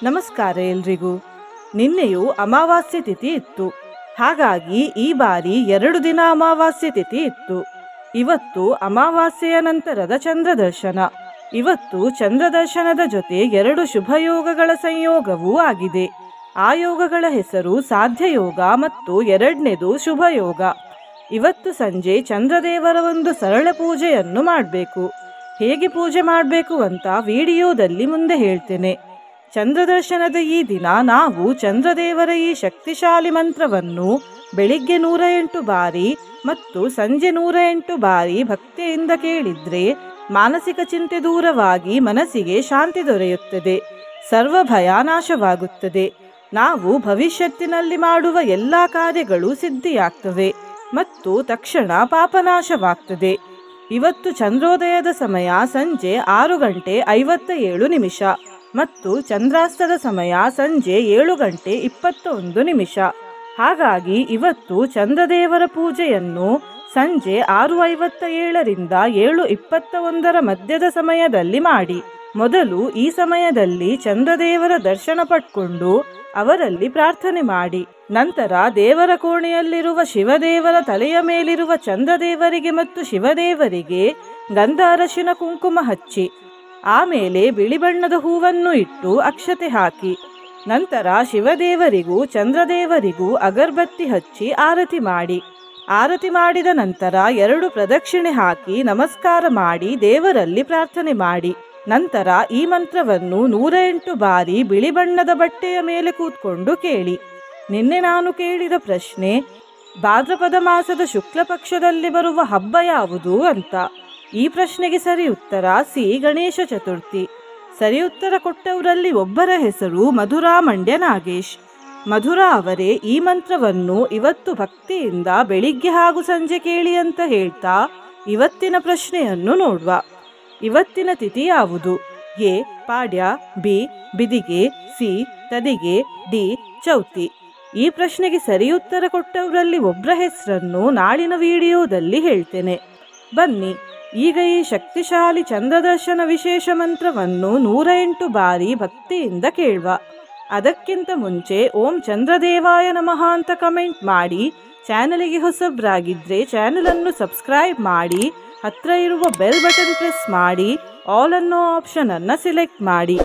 ನಮಸ್ಕಾರ ಎಲ್ರಿಗೂ. ನಿನ್ನೆಯೂ ಅಮಾವಾಸ್ಯೆ ತಿಥಿ ಇತ್ತು. ಹಾಗಾಗಿ ಈ ಬಾರಿ 2 ದಿನ ಅಮಾವಾಸ್ಯೆ ತಿಥಿ ಇತ್ತು. ಇವತ್ತು ಅಮಾವಾಸ್ಯೆಯ ನಂತರದ ಚಂದ್ರದರ್ಶನ. ಇವತ್ತು ಚಂದ್ರದರ್ಶನದ ಜೊತೆ 2 ಶುಭಯೋಗಗಳ ಸಂಯೋಗವೂ ಆಗಿದೆ. ಆ ಯೋಗಗಳ ಹೆಸರು ಸಾಧ್ಯ ಯೋಗ ಮತ್ತು 2ನೇದು ಶುಭಯೋಗ. ಇವತ್ತು ಸಂಜೆ ಚಂದ್ರದೇವರ ಒಂದು ಸರಳ ಪೂಜೆಯನ್ನು ಮಾಡಬೇಕು. ಹೇಗೆ ಪೂಜೆ ಮಾಡಬೇಕು ಅಂತ ವಿಡಿಯೋದಲ್ಲಿ ಮುಂದೆ ಹೇಳ್ತೇನೆ. ಚಂದ್ರದರ್ಶನದ ಈ ದಿನ ನಾವು ಚಂದ್ರದೇವರ ಈ ಶಕ್ತಿಶಾಲಿ ಮಂತ್ರವನ್ನು ಬೆಳಿಗ್ಗೆ 108 ಬಾರಿ ಮತ್ತು ಸಂಜೆ 108 ಬಾರಿ ಭಕ್ತಿಯಿಂದ ಕೇಳಿದ್ರೆ ಮಾನಸಿಕ ಚಿಂತೆ ದೂರವಾಗಿ ಮನಸ್ಸಿಗೆ ಶಾಂತಿ ದೊರೆಯುತ್ತದೆ. ಸರ್ವ ಭಯ ನಾಶವಾಗುತ್ತದೆ. ನಾವು ಭವಿಷ್ಯತ್ತಿನಲ್ಲಿ ಮಾಡುವ ಎಲ್ಲ ಕಾರ್ಯಗಳು ಸಿದ್ಧಿಯಾಗ್ತವೆ ಮತ್ತು ತಕ್ಷಣ ಪಾಪನಾಶವಾಗ್ತದೆ. ಇವತ್ತು ಚಂದ್ರೋದಯದ ಸಮಯ ಸಂಜೆ 6:57 ಮತ್ತು ಚಂದ್ರಾಸ್ತದ ಸಮಯ ಸಂಜೆ 7:21. ಹಾಗಾಗಿ ಇವತ್ತು ಚಂದ್ರದೇವರ ಪೂಜೆಯನ್ನು ಸಂಜೆ 6:57 7:21 ಮಧ್ಯದ ಸಮಯದಲ್ಲಿ ಮಾಡಿ. ಮೊದಲು ಈ ಸಮಯದಲ್ಲಿ ಚಂದ್ರದೇವರ ದರ್ಶನ ಪಡ್ಕೊಂಡು ಅವರಲ್ಲಿ ಪ್ರಾರ್ಥನೆ ಮಾಡಿ. ನಂತರ ದೇವರ ಕೋಣೆಯಲ್ಲಿರುವ ಶಿವದೇವರ ತಲೆಯ ಮೇಲಿರುವ ಚಂದ್ರದೇವರಿಗೆ ಮತ್ತು ಶಿವದೇವರಿಗೆ ಗಂಧ ಅರಶಿನ ಕುಂಕುಮ ಹಚ್ಚಿ, ಆಮೇಲೆ ಬಿಳಿ ಬಣ್ಣದ ಹೂವನ್ನು ಇಟ್ಟು ಅಕ್ಷತೆ ಹಾಕಿ, ನಂತರ ಶಿವದೇವರಿಗೂ ಚಂದ್ರದೇವರಿಗೂ ಅಗರಬತ್ತಿ ಹಚ್ಚಿ ಆರತಿ ಮಾಡಿ. ಆರತಿ ಮಾಡಿದ ನಂತರ 2 ಪ್ರದಕ್ಷಿಣೆ ಹಾಕಿ ನಮಸ್ಕಾರ ಮಾಡಿ ದೇವರಲ್ಲಿ ಪ್ರಾರ್ಥನೆ ಮಾಡಿ. ನಂತರ ಈ ಮಂತ್ರವನ್ನು 108 ಬಾರಿ ಬಿಳಿ ಬಣ್ಣದ ಬಟ್ಟೆಯ ಮೇಲೆ ಕೂತ್ಕೊಂಡು ಕೇಳಿ. ನಿನ್ನೆ ನಾನು ಕೇಳಿದ ಪ್ರಶ್ನೆ, ಭಾದ್ರಪದ ಮಾಸದ ಶುಕ್ಲ ಪಕ್ಷದಲ್ಲಿ ಬರುವ ಹಬ್ಬ ಯಾವುದು ಅಂತ. ಈ ಪ್ರಶ್ನೆಗೆ ಸರಿ ಉತ್ತರ ಸಿ. ಗಣೇಶ ಚತುರ್ಥಿ. ಸರಿ ಉತ್ತರ ಕೊಟ್ಟವರಲ್ಲಿ ಒಬ್ಬರ ಹೆಸರು ಮಧುರಾ ಮಂಡ್ಯ ನಾಗೇಶ್. ಮಧುರಾ ಅವರೇ ಈ ಮಂತ್ರವನ್ನು ಇವತ್ತು ಭಕ್ತಿಯಿಂದ ಬೆಳಿಗ್ಗೆ ಹಾಗೂ ಸಂಜೆ ಕೇಳಿ ಅಂತ ಹೇಳ್ತಾ ಇವತ್ತಿನ ಪ್ರಶ್ನೆಯನ್ನು ನೋಡುವ. ಇವತ್ತಿನ ತಿಥಿ ಯಾವುದು? ಎ. ಪಾಡ್ಯ, ಬಿ. ಬಿದಿಗೆ, ಸಿ. ತದಿಗೆ, ಡಿ. ಚೌತಿ. ಈ ಪ್ರಶ್ನೆಗೆ ಸರಿ ಉತ್ತರ ಕೊಟ್ಟವರಲ್ಲಿ ಒಬ್ಬರ ಹೆಸರನ್ನು ನಾಳಿನ ವಿಡಿಯೋದಲ್ಲಿ ಹೇಳ್ತೇನೆ. ಬನ್ನಿ ಈಗ ಈ ಶಕ್ತಿಶಾಲಿ ಚಂದ್ರದರ್ಶನ ವಿಶೇಷ ಮಂತ್ರವನ್ನು 108 ಬಾರಿ ಭಕ್ತಿಯಿಂದ ಕೇಳುವ. ಅದಕ್ಕಿಂತ ಮುಂಚೆ ಓಂ ಚಂದ್ರದೇವಾಯ ನಮಃ ಅಂತ ಕಮೆಂಟ್ ಮಾಡಿ. ಚಾನಲಿಗೆ ಹೊಸಬ್ರಾಗಿದ್ರೆ ಚಾನಲನ್ನು ಸಬ್ಸ್ಕ್ರೈಬ್ ಮಾಡಿ. ಹತ್ರ ಇರುವ ಬೆಲ್ ಬಟನ್ ಪ್ರೆಸ್ ಮಾಡಿ. ಆಲ್ ಅನ್ನೋ ಆಪ್ಷನ್ ಅನ್ನು ಸೆಲೆಕ್ಟ್ ಮಾಡಿ.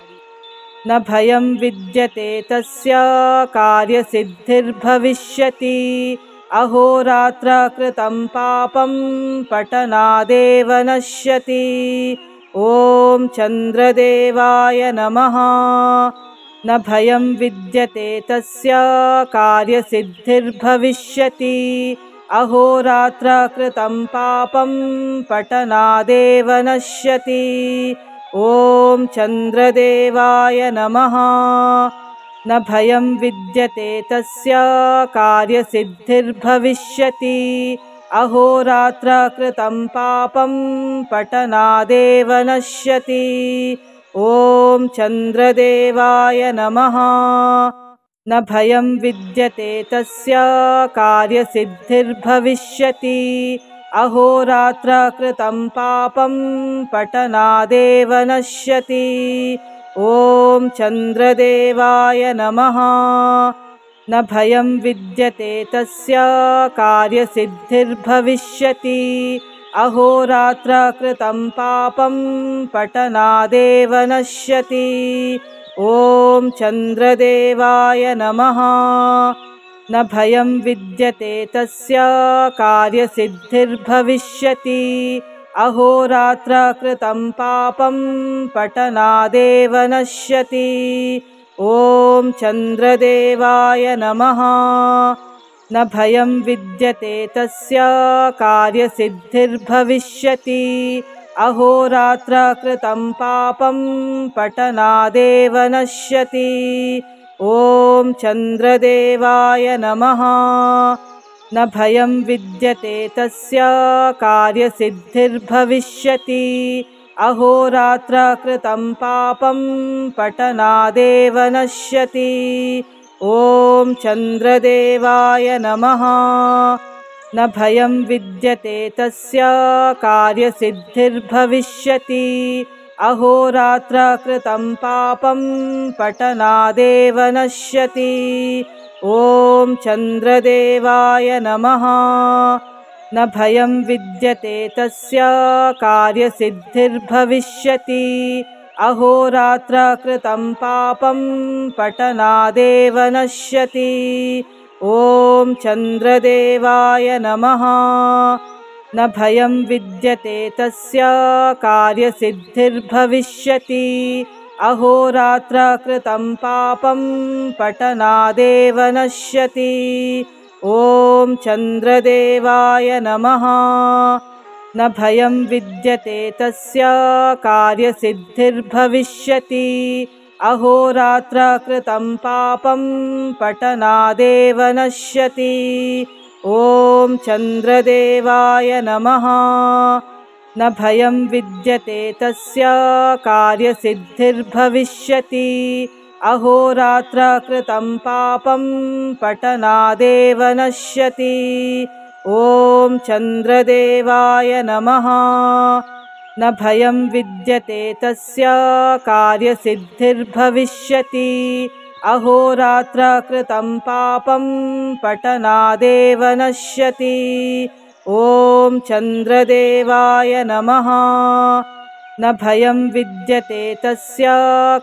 ನ ಭಯಂ ವಿದ್ಯತೆ ತಸ್ಯ ಕಾರ್ಯಸಿದ್ಧಿರ್ಭವಿಷ್ಯತಿ. ಅಹೋರಾತ್ರ ಕೃತಂ ಪಾಪಂ ಪಠನಾದೇವ ನಶ್ಯತಿ. ಓಂ ಚಂದ್ರದೇವಾಯ ನಮಃ. ನ ಭಯಂ ವಿದ್ಯತೆ ತಸ್ಯ ಕಾರ್ಯಸಿದ್ಧಿರ್ಭವಿಷ್ಯತಿ. ಅಹೋರಾತ್ರ ಕೃತಂ ಪಾಪಂ ಪಠನಾದೇವ ನಶ್ಯತಿ. ಓಂ ಚಂದ್ರದೇವಾಯ ನಮಃ. ನ ಭಯಂ ವಿದ್ಯತೆ ತಸ್ಯ ಕಾರ್ಯಸಿದ್ಧಿರ್ಭವಿಷ್ಯತಿ. ಅಹೋರಾತ್ರ ಕೃತಂ ಪಾಪಂ ಪಠನಾದೇವ ನಶ್ಯತಿ. ಓಂ ಚಂದ್ರದೇವಾಯ ನಮಃ. ನ ಭಯಂ ವಿದ್ಯತೆ ತಸ್ಯ ಕಾರ್ಯಸಿದ್ಧಿರ್ಭವಿಷ್ಯತಿ. ಅಹೋರಾತ್ರ ಕೃತಂ ಪಾಪಂ ಪಠನಾದೇವ ನಶ್ಯತಿ. ಓಂ ಚಂದ್ರದೇವಾಯ ನಮಃ. ನ ಭಯಂ ವಿದ್ಯತೆ ತಸ್ಯ ಕಾರ್ಯಸಿದ್ಧಿರ್ಭವಿಷ್ಯತಿ. ಅಹೋರಾತ್ರ ಕೃತಂ ಪಾಪಂ ಪಠನಾದೇವ ನಶ್ಯತಿ. ಓಂ ಚಂದ್ರದೇವಾಯ ನಮಃ. ನ ಭಯಂ ವಿದ್ಯತೆ ತಸ್ಯ ಕಾರ್ಯಸಿದ್ಧಿರ್ಭವಿಷ್ಯತಿ. ಅಹೋರಾತ್ರ ಕೃತಂ ಪಾಪಂ ಪಠನಾದೇವ ನಶ್ಯತಿ. ಓಂ ಚಂದ್ರದೇವಾಯ ನಮಃ. ನ ಭಯಂ ವಿದ್ಯತೆ ತಸ್ಯ ಕಾರ್ಯಸಿದ್ಧಿರ್ಭವಿಷ್ಯತಿ. ಅಹೋರಾತ್ರ ಕೃತಂ ಪಾಪಂ ಪಠನಾದೇವ ನಶ್ಯತಿ. ಓಂ ಚಂದ್ರದೇವಾಯ ನಮಃ. ನ ಭಯಂ ವಿದ್ಯತೆ ತಸ್ಯ ಕಾರ್ಯಸಿದ್ಧಿರ್ಭವಿಷ್ಯತಿ. ಅಹೋರಾತ್ರ ಕೃತಂ ಪಾಪಂ ಪಠನಾದೇವ ನಶ್ಯತಿ. ಓಂ ಚಂದ್ರದೇವಾಯ ನಮಃ. ನ ಭಯಂ ವಿದ್ಯತೆ ತಸ್ಯ ಕಾರ್ಯಸಿದ್ಧಿರ್ಭವಿಷ್ಯತಿ. अहोरात्रकृतं पापं पठनादेव नश्यति। ॐ चन्द्रदेवाय नमः। न भयं विद्यते तस्य कार्यसिद्धिर्भविष्यति। अहोरात्रकृतं पापं पठनादेव नश्यति। ॐ चन्द्रदेवाय नमः। न भयं विद्यते तस्य कार्यसिद्धिर्भविष्यति। अहोरात्रकृतं पापं पठनादेव नश्यति। ॐ चन्द्रदेवाय नमः। न भयं विद्यते तस्य कार्यसिद्धिर्भविष्यति। अहोरात्रकृतं पापं पठनादेव नश्यति। ॐ चन्द्रदेवाय नमः। न भयं विद्यते तस्य कार्यसिद्धिर्भविष्यति। अहोरात्रकृतं पापं पठनादेव नश्यति। ॐ चन्द्रदेवाय नमः। न भयं विद्यते तस्य कार्यसिद्धिर्भविष्यति। अहोरात्रकृतं पापं पठनादेव नश्यति। ॐ चन्द्रदेवाय नमः। न भयं विद्यते तस्य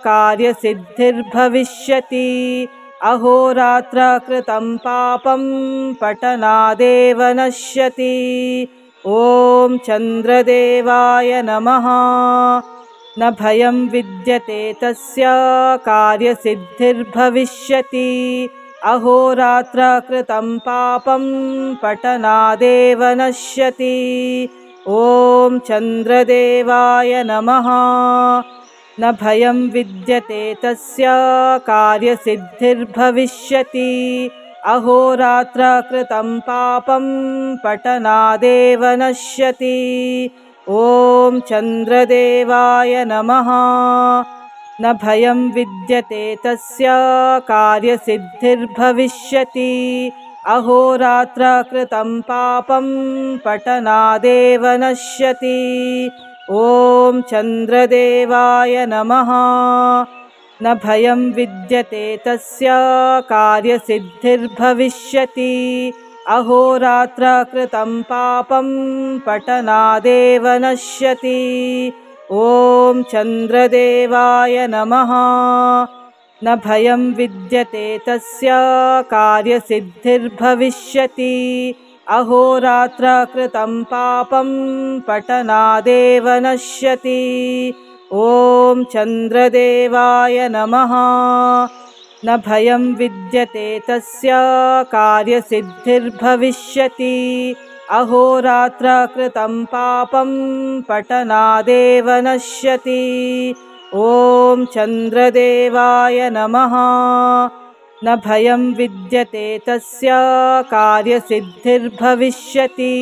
कार्यसिद्धिर्भविष्यति। अहोरात्रकृतं पापं पठनादेव नश्यति। ॐ चन्द्रदेवाय नमः। न भयं विद्यते तस्य कार्यसिद्धिर्भविष्यति। अहोरात्रकृतं पापं पठनादेव नश्यति। ॐ चन्द्रदेवाय नमः। न भयं विद्यते तस्य कार्यसिद्धिर्भविष्यति। अहोरात्रकृतं पापं पठनादेव नश्यति। ॐ चन्द्रदेवाय नमः। न भयं विद्यते तस्य कार्यसिद्धिर्भविष्यति। अहोरात्रकृतं पापं पठनादेव नश्यति। ॐ चन्द्रदेवाय नमः। न भयं विद्यते तस्य कार्यसिद्धिर्भविष्यति। अहोरात्रकृतं पापं पठनादेव नश्यति। ॐ चन्द्रदेवाय नमः। न भयं विद्यते तस्य कार्यसिद्धिर्भविष्यति। अहोरात्रकृतं पापं पठनादेव नश्यति। ॐ चन्द्रदेवाय नमः। न भयं विद्यते तस्य कार्यसिद्धिर्भविष्यति। अहोरात्रकृतं पापं पठनादेव नश्यति। ॐ चन्द्रदेवाय नमः। न भयं विद्यते तस्य कार्यसिद्धिर्भविष्यति।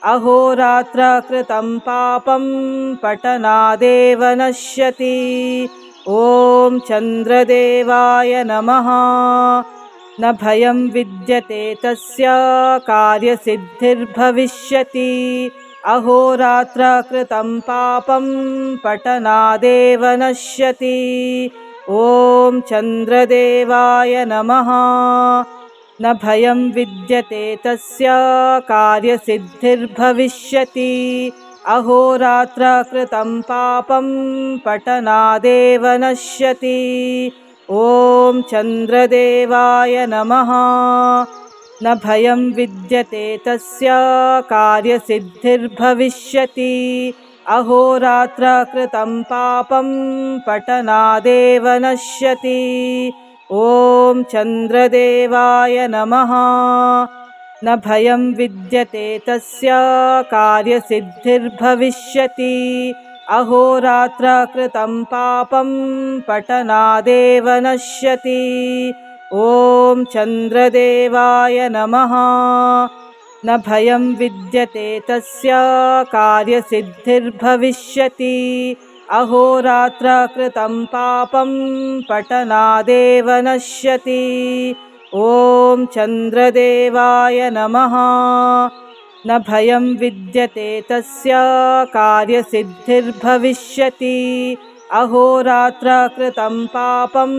अहोरात्रकृतं पापं पठनादेव नश्यति। ॐ चन्द्रदेवाय नमः। न भयं विद्यते तस्य कार्यसिद्धिर्भविष्यति। अहोरात्रकृतं पापं पठनादेव नश्यति। ॐ चन्द्रदेवाय नमः। न भयं विद्यते तस्य कार्यसिद्धिर्भविष्यति। अहोरात्रकृतं पापं पठनादेव नश्यति। ॐ चन्द्रदेवाय नमः। न भयं विद्यते तस्य कार्यसिद्धिर्भविष्यति। अहोरात्रकृतं पापं पठनादेव नश्यति। ॐ चन्द्रदेवाय नमः। न भयं विद्यते तस्य कार्यसिद्धिर्भविष्यति। अहोरात्रकृतं पापं पठनादेव नश्यति। ॐ चन्द्रदेवाय नमः। न भयं विद्यते तस्य कार्यसिद्धिर्भविष्यति। अहोरात्रकृतं पापं पठनादेव नश्यति। ॐ चन्द्रदेवाय नमः। न भयं विद्यते तस्य कार्यसिद्धिर्भविष्यति अहोरात्र कृतं पापं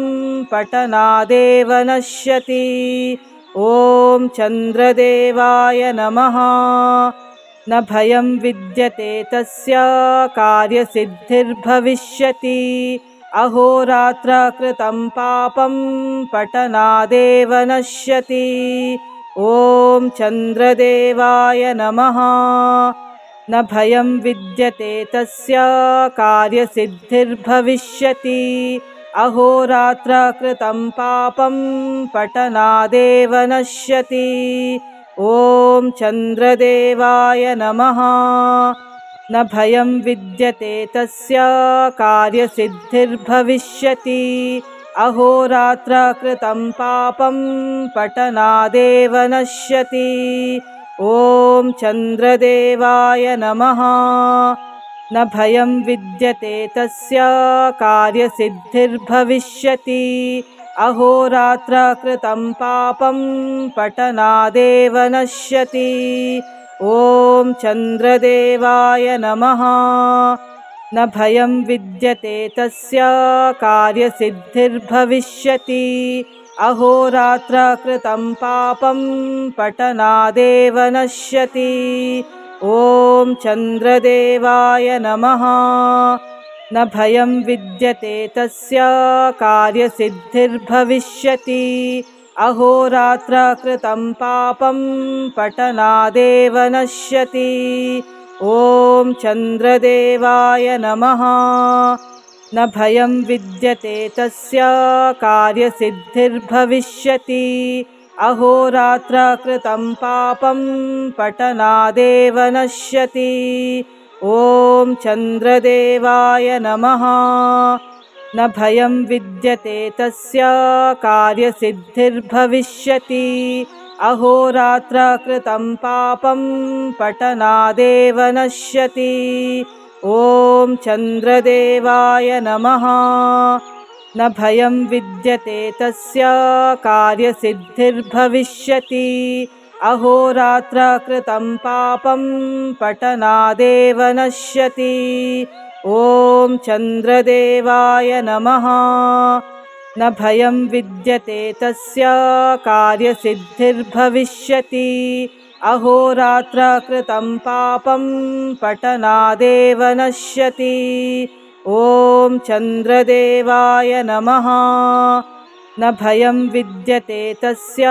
पठनादेव नश्यति। ॐ चन्द्रदेवाय नमः। न भयं विद्यते तस्य कार्यसिद्धिर्भविष्यति अहोरात्र कृतं पापं पठनादेव नश्यति। ॐ चन्द्रदेवाय नमः। न भयं विद्यते तस्य कार्यसिद्धिर्भविष्यति अहोरात्र कृतं पापं पठनादेव नश्यति। ॐ चन्द्रदेवाय नमः। न भयं विद्यते तस्य कार्यसिद्धिर्भविष्यति अहोरात्र कृतं पापं पठनादेव नश्यति। ॐ चन्द्रदेवाय नमः। न भयं विद्यते तस्य कार्यसिद्धिर्भविष्यति अहोरात्र कृतं पापं पठनादेव नश्यति। ॐ चन्द्रदेवाय नमः। न भयं विद्यते तस्य कार्यसिद्धिर्भविष्यति अहोरात्र कृतं पापं पठनादेव नश्यति। ॐ चन्द्रदेवाय नमः। न भयं विद्यते तस्य कार्यसिद्धिर्भविष्यति अहोरात्र कृतं पापं पठनादेव नश्यति। ॐ चन्द्रदेवाय नमः। न भयं विद्यते तस्य कार्यसिद्धिर्भविष्यति अहोरात्र कृतं पापं पठनादेव नश्यति। ॐ चन्द्रदेवाय नमः। न भयं विद्यते तस्य कार्यसिद्धिर्भविष्यति अहोरात्र कृतं पापं पठनादेव नश्यति। ॐ चन्द्रदेवाय नमः। न भयं विद्यते तस्य कार्यसिद्धिर्भविष्यति अहोरात्र कृतं पापं पठनादेव नश्यति। ॐ चन्द्रदेवाय नमः। न भयं विद्यते तस्य कार्यसिद्धिर्भविष्यति अहोरात्र कृतं पापं पठनादेव नश्यति। ॐ चन्द्रदेवाय नमः। न भयं विद्यते तस्य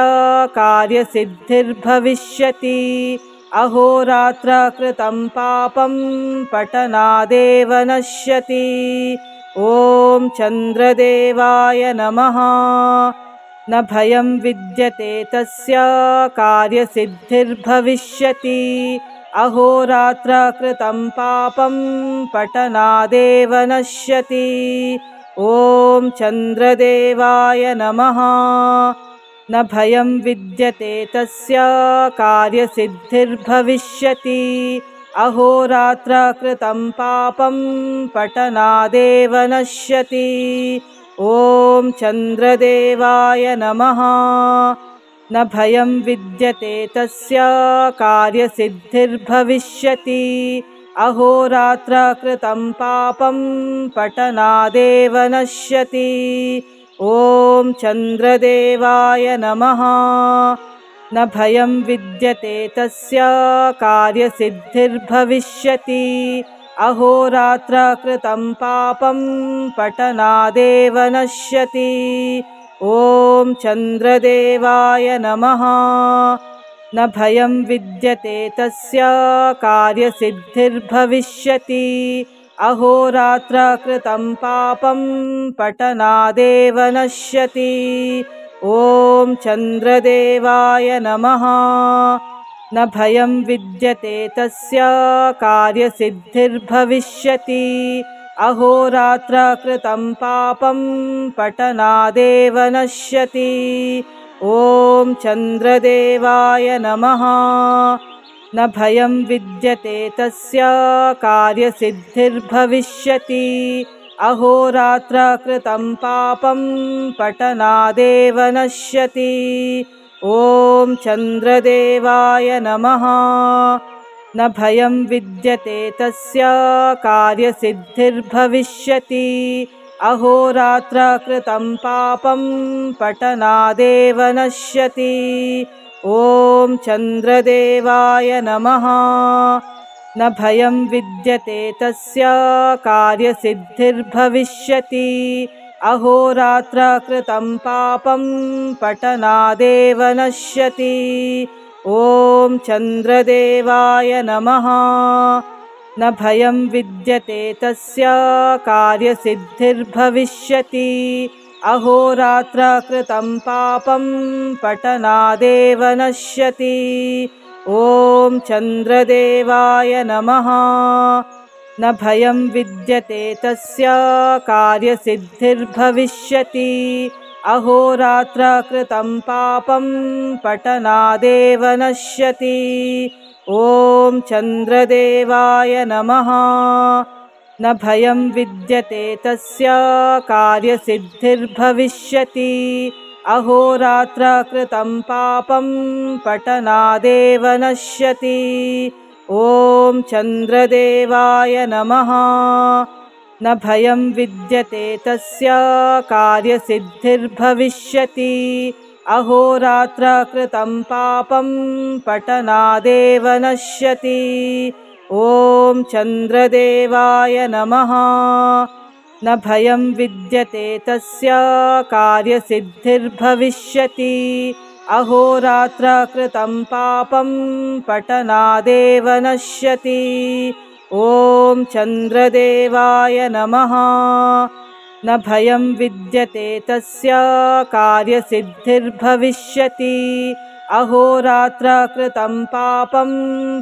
कार्यसिद्धिर्भविष्यति अहोरात्र कृतं पापं पठनादेव नश्यति। ॐ चन्द्रदेवाय नमः। न भयं विद्यते तस्य कार्यसिद्धिर्भविष्यति अहोरात्र कृतं पापं पठनादेव नश्यति। ॐ चन्द्रदेवाय नमः। न भयं विद्यते तस्य कार्यसिद्धिर्भविष्यति अहोरात्र कृतं पापं पठनादेव नश्यति। ॐ चन्द्रदेवाय नमः। न भयं विद्यते तस्य कार्यसिद्धिर्भविष्यति अहोरात्र कृतं पापं पठनादेव नश्यति। ॐ चन्द्रदेवाय नमः। न भयं विद्यते तस्य कार्यसिद्धिर्भविष्यति अहोरात्र कृतं पापं पठनादेव नश्यति। ॐ चन्द्रदेवाय नमः। न भयं विद्यते तस्य कार्यसिद्धिर्भविष्यति अहोरात्र कृतं पापं पठनादेव नश्यति। ॐ चन्द्रदेवाय नमः। न भयं विद्यते तस्य कार्यसिद्धिर्भविष्यति अहोरात्र कृतं पापं पठनादेव नश्यति। ॐ चन्द्रदेवाय नमः। न भयं विद्यते तस्य कार्यसिद्धिर्भविष्यति अहोरात्र कृतं पापं पठनादेव नश्यति। ॐ चन्द्रदेवाय नमः। न भयं विद्यते तस्य कार्यसिद्धिर्भविष्यति अहोरात्रकृतं पापं पठनादेव नश्यति। ॐ चन्द्रदेवाय नमः। न भयं विद्यते तस्य कार्यसिद्धिर्भविष्यति अहोरात्रकृतं पापं पठनादेव नश्यति। ॐ चन्द्रदेवाय नमः। न भयं विद्यते तस्य कार्यसिद्धिर्भविष्यति अहोरात्रकृतं पापं पठनादेव नश्यति। ॐ चन्द्रदेवाय नमः। न भयं विद्यते तस्य कार्यसिद्धिर्भविष्यति अहोरात्रकृतं पापं पठनादेव नश्यति। ॐ चन्द्रदेवाय नमः। न भयं विद्यते तस्य कार्यसिद्धिर्भविष्यति अहोरात्रकृतं पापं पठनादेव नश्यति। ॐ चन्द्रदेवाय नमः। न भयं विद्यते तस्य कार्यसिद्धिर्भविष्यति अहोरात्रकृतं पापं पठनादेव नश्यति। ॐ चन्द्रदेवाय नमः। न भयं विद्यते तस्य कार्यसिद्धिर्भविष्यति अहोरात्रकृतं पापं पठनादेव नश्यति। ॐ चन्द्रदेवाय नमः। न भयं विद्यते तस्य कार्यसिद्धिर्भविष्यति अहोरात्रकृतं पापं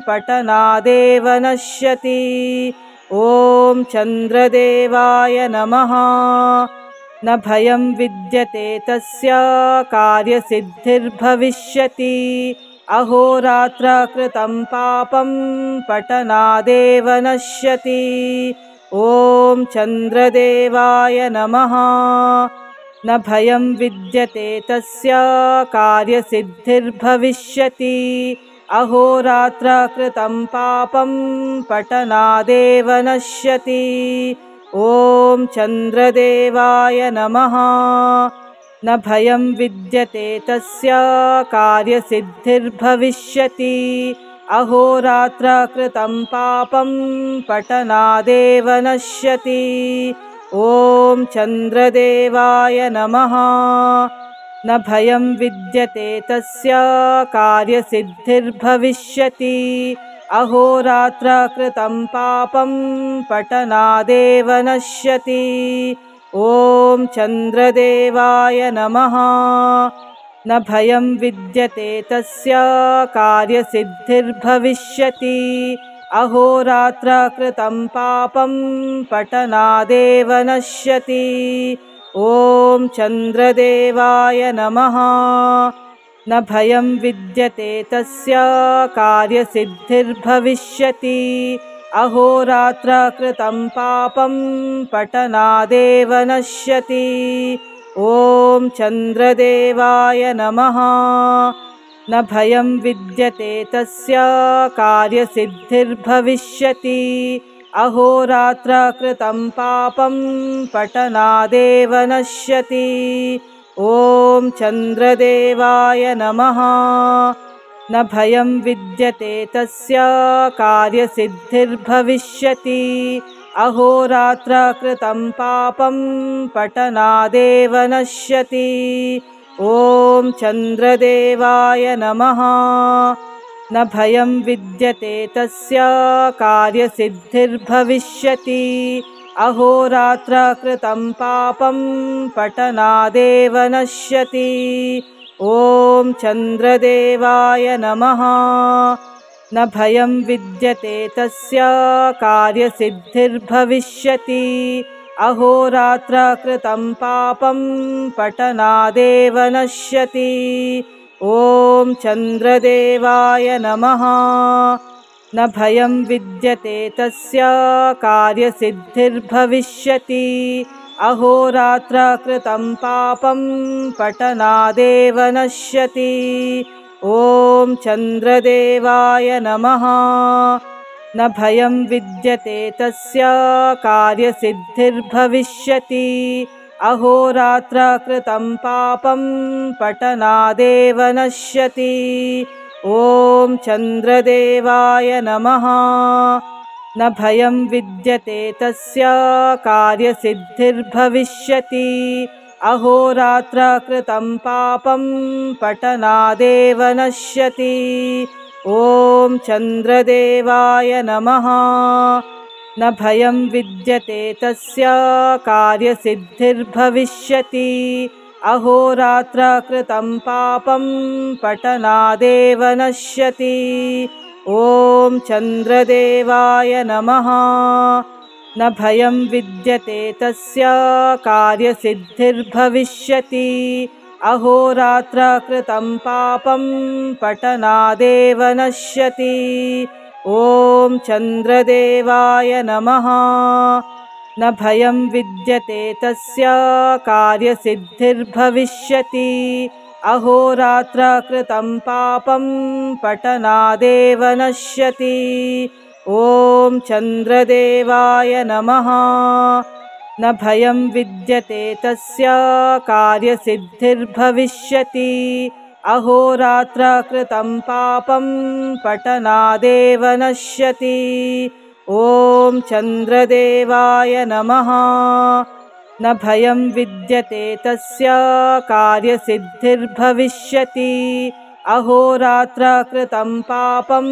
पठनादेव नश्यति। ॐ चन्द्रदेवाय नमः। न भयं विद्यते तस्य कार्यसिद्धिर्भविष्यति अहोरात्रकृतं पापं पठनादेव नश्यति। ॐ चन्द्रदेवाय नमः। न भयं विद्यते तस्य कार्यसिद्धिर्भविष्यति अहोरात्रकृतं पापं पठनादेव नश्यति। ॐ चन्द्रदेवाय नमः। न भयं विद्यते तस्य कार्यसिद्धिर्भविष्यति अहोरात्रकृतं पापं पठनादेव नश्यति। ॐ चन्द्रदेवाय नमः। न भयं विद्यते तस्य कार्यसिद्धिर्भविष्यति अहोरात्रकृतं पापं पठनादेव नश्यति। ॐ चन्द्रदेवाय नमः। न भयं विद्यते तस्य कार्यसिद्धिर्भविष्यति अहोरात्रकृतं पापं पठनादेव नश्यति। ॐ चन्द्रदेवाय नमः। न भयं विद्यते तस्य कार्यसिद्धिर्भविष्यति अहोरात्रकृतं पापं पठनादेव नश्यति। ॐ चन्द्रदेवाय नमः। न भयं विद्यते तस्य कार्यसिद्धिर्भविष्यति अहोरात्रकृतं पापं पठनादेव नश्यति। ॐ चन्द्रदेवाय नमः। न भयं विद्यते तस्य कार्यसिद्धिर्भविष्यति अहोरात्रकृतं पापं पठनादेव नश्यति। ॐ चन्द्रदेवाय नमः। न भयं विद्यते तस्य कार्यसिद्धिर्भविष्यति अहोरात्रकृतं पापं पठनादेव नश्यति। ॐ चन्द्रदेवाय नमः। न भयं विद्यते तस्य कार्यसिद्धिर्भविष्यति अहोरात्रकृतं पापं पठनादेव नश्यति। ॐ चन्द्रदेवाय नमः। न भयं विद्यते तस्य कार्यसिद्धिर्भविष्यति अहोरात्र कृतं पापं पठनादेव नश्यति। ॐ चन्द्रदेवाय नमः। न भयं विद्यते तस्य कार्यसिद्धिर्भविष्यति। अहोरात्र कृतं पापं पठनादेव नश्यति। ॐ चन्द्रदेवाय नमः। न भयं विद्यते तस्य कार्यसिद्धिर्भविष्यति। अहोरात्र कृतं पापं पठनादेव नश्यति। ॐ चन्द्रदेवाय नमः। न भयं विद्यते तस्य कार्यसिद्धिर्भविष्यति। अहोरात्र कृतं पापं पठनादेव नश्यति। ॐ चन्द्रदेवाय नमः। न भयं विद्यते तस्य कार्यसिद्धिर्भविष्यति। अहोरात्र कृतं पापं पठनादेव नश्यति। ॐ चन्द्रदेवाय नमः। न भयं विद्यते तस्य कार्यसिद्धिर्भविष्यति। अहोरात्र कृतं पापं पठनादेव नश्यति। ॐ चन्द्रदेवाय नमः। न भयं विद्यते तस्य कार्यसिद्धिर्भविष्यति। अहोरात्र कृतं पापं पठनादेव नश्यति। ॐ चन्द्रदेवाय नमः। न भयं विद्यते तस्य कार्यसिद्धिर्भविष्यति। अहोरात्र कृतं पापं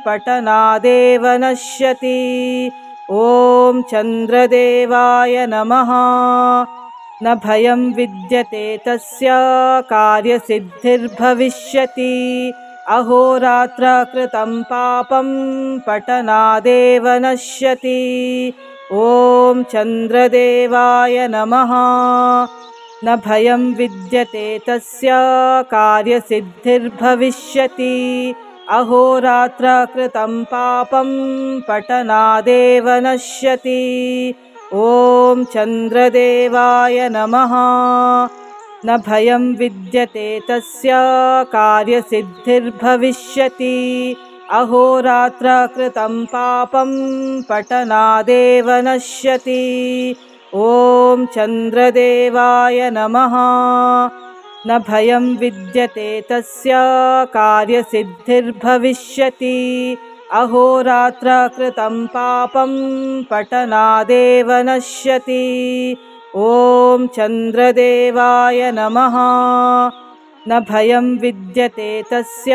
पठनादेव नश्यति। ॐ चन्द्रदेवाय नमः। न भयं विद्यते तस्य कार्यसिद्धिर्भविष्यति। अहोरात्र कृतं पापं पठनादेव नश्यति। ॐ चन्द्रदेवाय नमः। न भयं विद्यते तस्य कार्यसिद्धिर्भविष्यति। अहोरात्र कृतं पापं पठनादेव नश्यति। ॐ चन्द्रदेवाय नमः। न भयं विद्यते तस्य कार्यसिद्धिर्भविष्यति। अहोरात्र कृतं पापं पठनादेव नश्यति। ॐ चन्द्रदेवाय नमः। न भयं विद्यते तस्य कार्यसिद्धिर्भविष्यति। अहोरात्र कृतं पापं पठनादेव नश्यति। ॐ चन्द्रदेवाय नमः। न भयं विद्यते तस्य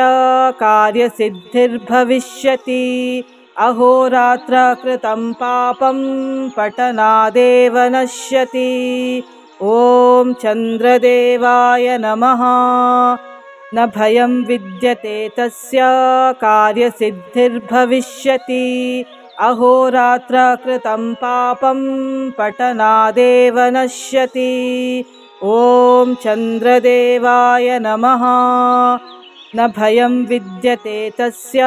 कार्यसिद्धिर्भविष्यति। अहोरात्र कृतं पापं पठनादेव नश्यति। ॐ चन्द्रदेवाय नमः। न भयं विद्यते तस्य कार्यसिद्धिर्भविष्यति। अहोरात्र कृतं पापं पठनादेव नश्यति। ॐ चन्द्रदेवाय नमः। न भयं विद्यते तस्य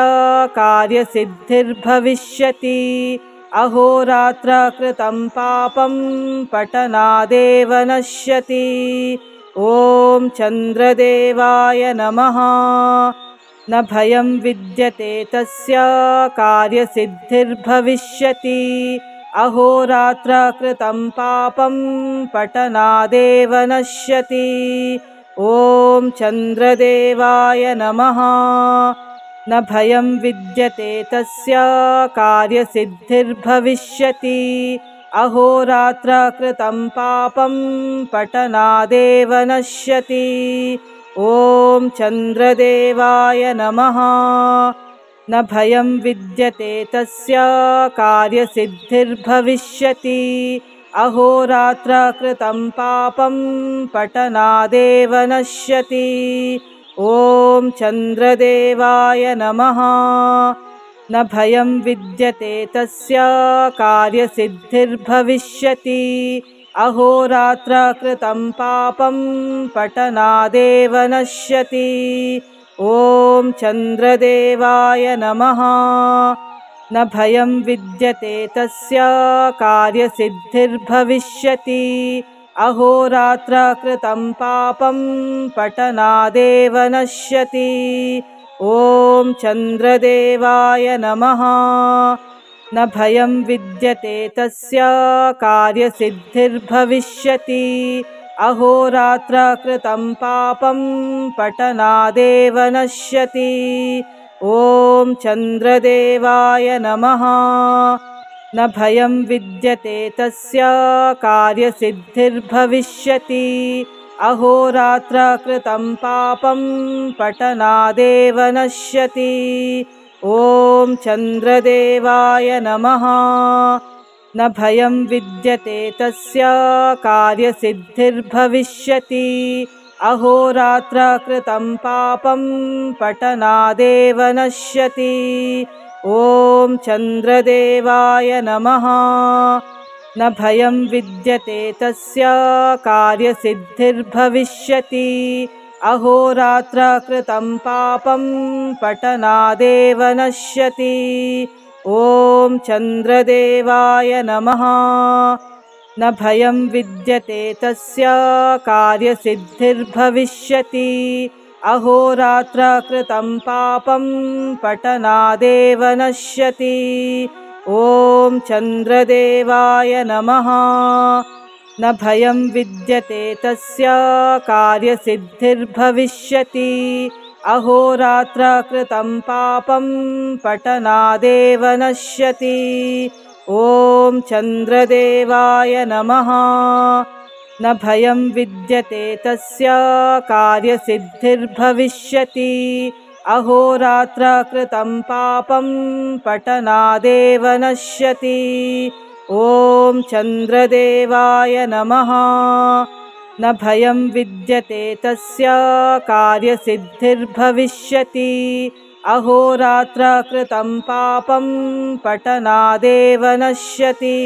कार्यसिद्धिर्भविष्यति। अहोरात्र कृतं पापं पठनादेव नश्यति। ॐ चन्द्रदेवाय नमः। न भयं विद्यते तस्य कार्यसिद्धिर्भविष्यति। अहोरात्र कृतं पापं पठनादेव नश्यति। ॐ चन्द्रदेवाय नमः। न भयं विद्यते तस्य कार्यसिद्धिर्भविष्यति। अहोरात्र कृतं पापं पठनादेव नश्यति। ॐ चन्द्रदेवाय नमः। न भयं विद्यते तस्य कार्यसिद्धिर्भविष्यति। अहोरात्र कृतं पापं पठनादेव नश्यति। ॐ चन्द्रदेवाय नमः। न भयं विद्यते तस्य कार्यसिद्धिर्भविष्यति। अहोरात्र कृतं पापं पठनादेव नश्यति। ॐ चन्द्रदेवाय नमः। न भयं विद्यते तस्य कार्यसिद्धिर्भविष्यति अहोरात्र कृतं पापं पठनादेव नश्यति। ॐ चन्द्रदेवाय नमः। न भयं विद्यते तस्य कार्यसिद्धिर्भविष्यति अहोरात्र कृतं पापं पठनादेव नश्यति। ॐ चन्द्रदेवाय नमः। न भयं विद्यते तस्य कार्यसिद्धिर्भविष्यति अहोरात्र कृतं पापं पठनादेव नश्यति। ॐ चन्द्रदेवाय नमः। न भयं विद्यते तस्य कार्यसिद्धिर्भविष्यति अहोरात्र कृतं पापं पठनादेव नश्यति। ॐ चन्द्रदेवाय नमः। न भयं विद्यते तस्य कार्यसिद्धिर्भविष्यति अहोरात्र कृतं पापं पठनादेव नश्यति। ॐ चन्द्रदेवाय नमः। न भयं विद्यते तस्य कार्यसिद्धिर्भविष्यति अहोरात्र कृतं पापं पठनादेव नश्यति। ॐ चन्द्रदेवाय नमः। न भयं विद्यते तस्य कार्यसिद्धिर्भविष्यति अहोरात्र कृतं पापं पठनादेव नश्यति। ॐ चन्द्रदेवाय नमः। न भयं विद्यते तस्य कार्यसिद्धिर्भविष्यति अहोरात्र कृतं पापं पठनादेव नश्यति। ॐ चन्द्रदेवाय नमः। न भयं विद्यते तस्य कार्यसिद्धिर्भविष्यति अहोरात्र कृतं पापं पठनादेव नश्यति।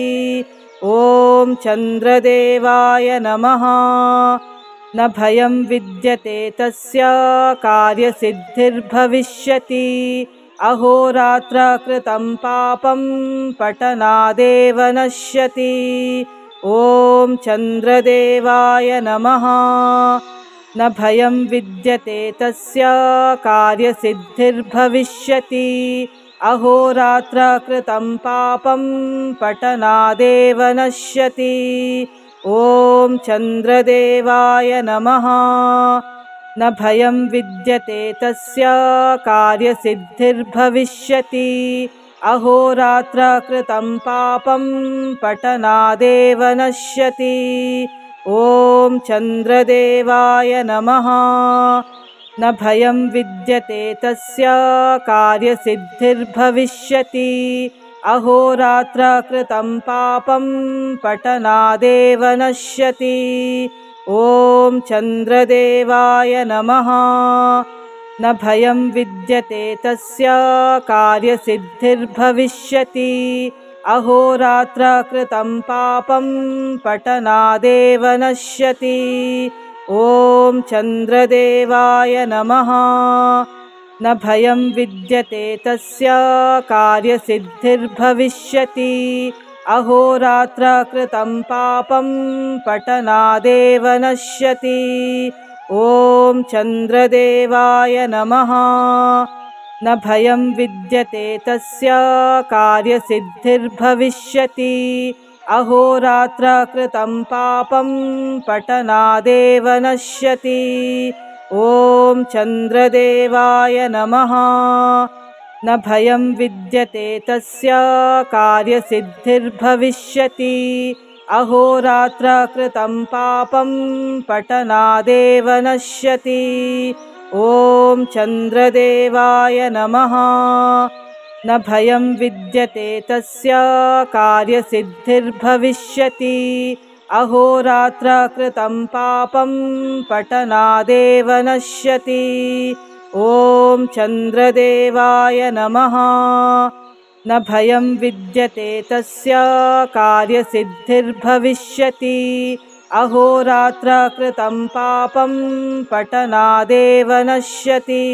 ॐ चन्द्रदेवाय नमः। न भयं विद्यते तस्य कार्यसिद्धिर्भविष्यति अहोरात्र कृतं पापं पठनादेव नश्यति। ॐ चन्द्रदेवाय नमः। न भयं विद्यते तस्य कार्यसिद्धिर्भविष्यति अहोरात्र कृतं पापं पठनादेव नश्यति। ॐ चन्द्रदेवाय नमः। न भयं विद्यते तस्य कार्यसिद्धिर्भविष्यति अहोरात्र कृतं पापं पठनादेव नश्यति। ॐ चन्द्रदेवाय नमः। न भयं विद्यते तस्य कार्यसिद्धिर्भविष्यति अहोरात्र कृतं पापं पठनादेव नश्यति। ॐ चन्द्रदेवाय नमः। न भयं विद्यते तस्य कार्यसिद्धिर्भविष्यति अहोरात्र कृतं पापं पठनादेव नश्यति। ॐ चन्द्रदेवाय नमः। न भयं विद्यते तस्य कार्यसिद्धिर्भविष्यति अहोरात्र कृतं पापं पठनादेव नश्यति। ॐ चन्द्रदेवाय नमः। न भयं विद्यते तस्य कार्यसिद्धिर्भविष्यति अहोरात्र कृतं पापं पठनादेव नश्यति। ॐ चन्द्रदेवाय नमः। न भयं विद्यते तस्य कार्यसिद्धिर्भविष्यति अहोरात्र कृतं पापं पठनादेव नश्यति। ॐ चन्द्रदेवाय नमः। न भयं विद्यते तस्य कार्यसिद्धिर्भविष्यति अहोरात्र कृतं पापं पठनादेव नश्यति। ॐ चन्द्रदेवाय नमः। न भयं विद्यते तस्य कार्यसिद्धिर्भविष्यति अहोरात्र कृतं पापं पठनादेव नश्यति।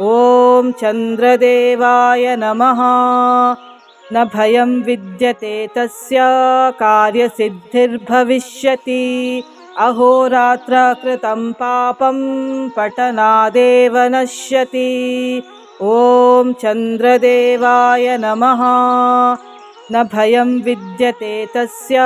ॐ चन्द्रदेवाय नमः। न भयं विद्यते तस्य कार्यसिद्धिर्भविष्यति। अहोरात्रकृतं पापं पठनादेव नश्यति। ॐ चन्द्रदेवाय नमः। न भयं विद्यते तस्य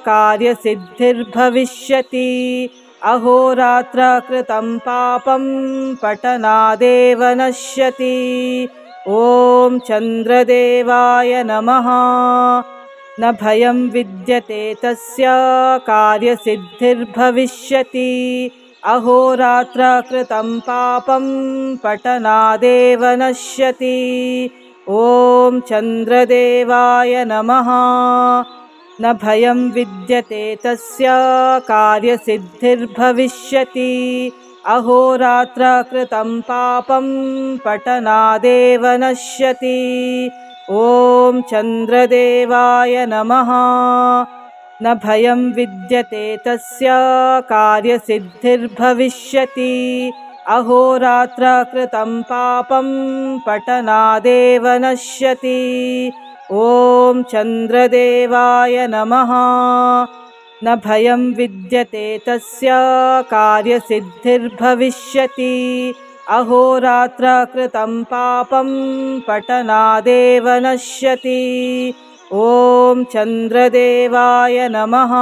कार्यसिद्धिर्भविष्यति। अहोरात्रकृतं पापं पठनादेव नश्यति। ॐ चन्द्रदेवाय नमः। न भयं विद्यते तस्य कार्यसिद्धिर्भविष्यति। अहोरात्रकृतं पापं पठनादेव नश्यति। ॐ चन्द्रदेवाय नमः। न भयं विद्यते तस्य कार्यसिद्धिर्भविष्यति। अहोरात्रकृतं पापं पठनादेव नश्यति। ॐ चन्द्रदेवाय नमः। न भयं विद्यते तस्य कार्यसिद्धिर्भविष्यति। अहोरात्रकृतं पापं पठनादेव नश्यति। ॐ चन्द्रदेवाय नमः। न भयं विद्यते तस्य कार्यसिद्धिर्भविष्यति। अहोरात्रकृतं पापं पठनादेव नश्यति। ॐ चन्द्रदेवाय नमः।